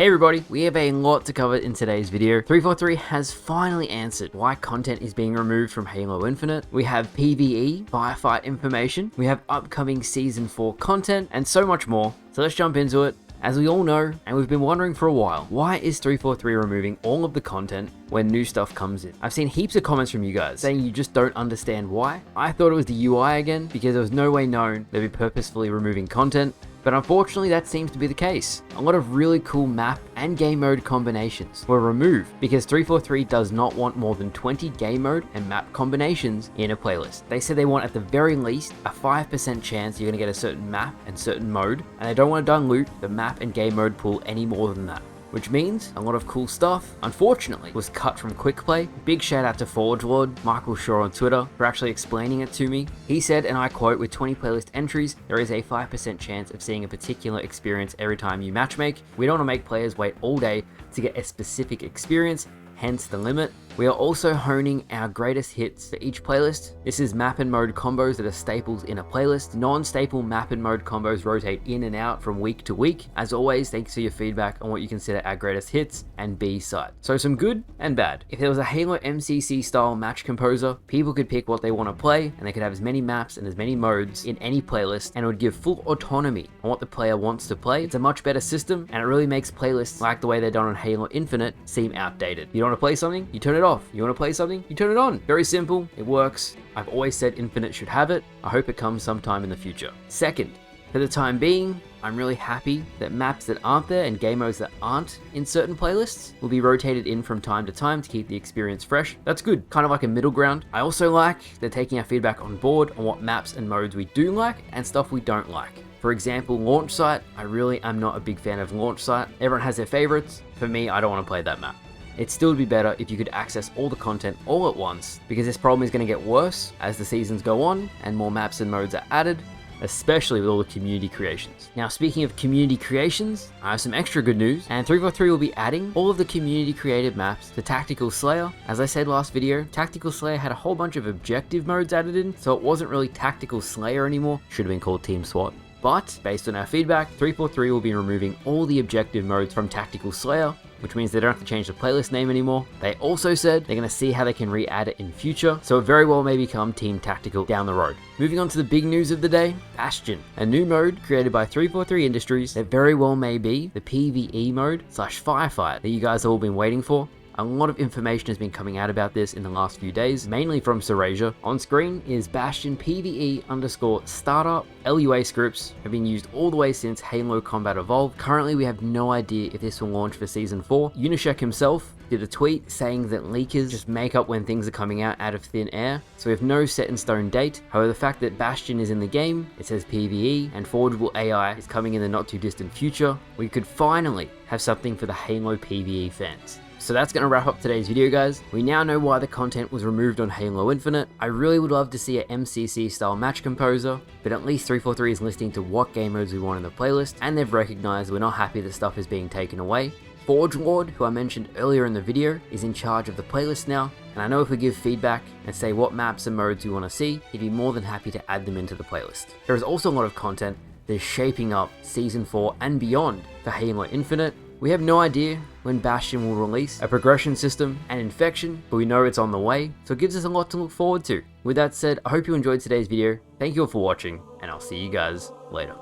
Hey everybody, we have a lot to cover in today's video. 343 has finally answered why content is being removed from Halo Infinite. We have PvE, firefight information, we have upcoming Season 4 content, and so much more. So let's jump into it. As we all know, and we've been wondering for a while, why is 343 removing all of the content when new stuff comes in? I've seen heaps of comments from you guys saying you just don't understand why. I thought it was the UI again, because there was no way known they'd be purposefully removing content. But unfortunately, that seems to be the case. A lot of really cool map and game mode combinations were removed because 343 does not want more than 20 game mode and map combinations in a playlist. They said they want at the very least a 5% chance you're going to get a certain map and certain mode, and they don't want to dilute the map and game mode pool any more than that. Which means a lot of cool stuff, unfortunately, was cut from Quick Play. Big shout out to Forge Lord, Michael Shaw on Twitter, for actually explaining it to me. He said, and I quote, with 20 playlist entries, there is a 5% chance of seeing a particular experience every time you matchmake. We don't want to make players wait all day to get a specific experience, hence the limit. We are also honing our greatest hits for each playlist. This is map and mode combos that are staples in a playlist. Non-staple map and mode combos rotate in and out from week to week. As always, thanks for your feedback on what you consider our greatest hits and B-side. So some good and bad. If there was a Halo MCC style match composer, people could pick what they want to play and they could have as many maps and as many modes in any playlist, and it would give full autonomy on what the player wants to play. It's a much better system, and it really makes playlists like the way they're done on Halo Infinite seem outdated. You don't want to play something, you turn it off. You want to play something, you turn it on. Very simple, it works. I've always said Infinite should have it. I hope it comes sometime in the future. Second, for the time being, I'm really happy that maps that aren't there and game modes that aren't in certain playlists will be rotated in from time to time to keep the experience fresh. That's good, kind of like a middle ground. I also like they're taking our feedback on board on what maps and modes we do like and stuff we don't like. For example, launch site, I really am not a big fan of launch site. Everyone has their favorites. For me, I don't want to play that map. It still would be better if you could access all the content all at once, because this problem is going to get worse as the seasons go on and more maps and modes are added, especially with all the community creations. Now, speaking of community creations, I have some extra good news, and 343 will be adding all of the community created maps to Tactical Slayer. As I said last video, Tactical Slayer had a whole bunch of objective modes added in, so it wasn't really Tactical Slayer anymore. Should have been called Team SWAT. But, based on our feedback, 343 will be removing all the objective modes from Tactical Slayer, which means they don't have to change the playlist name anymore. They also said they're going to see how they can re-add it in future, so it very well may become Team Tactical down the road. Moving on to the big news of the day, Bastion, a new mode created by 343 Industries that very well may be the PvE mode / firefight that you guys have all been waiting for. A lot of information has been coming out about this in the last few days, mainly from Serasia. On screen is Bastion PvE_startup. LUA scripts have been used all the way since Halo Combat Evolved. Currently, we have no idea if this will launch for Season 4. Unishek himself did a tweet saying that leakers just make up when things are coming out of thin air, so we have no set in stone date. However, the fact that Bastion is in the game, it says PvE, and forgeable AI is coming in the not too distant future, we could finally have something for the Halo PvE fans. So that's going to wrap up today's video, guys. We now know why the content was removed on Halo Infinite. I really would love to see a MCC style match composer, but at least 343 is listening to what game modes we want in the playlist, and they've recognized we're not happy that stuff is being taken away. Forge Lord, who I mentioned earlier in the video, is in charge of the playlist now, and I know if we give feedback and say what maps and modes we want to see, he'd be more than happy to add them into the playlist. There is also a lot of content that is shaping up Season 4 and beyond for Halo Infinite. We have no idea when Bastion will release a progression system and infection, but we know it's on the way, so it gives us a lot to look forward to. With that said, I hope you enjoyed today's video. Thank you all for watching, and I'll see you guys later.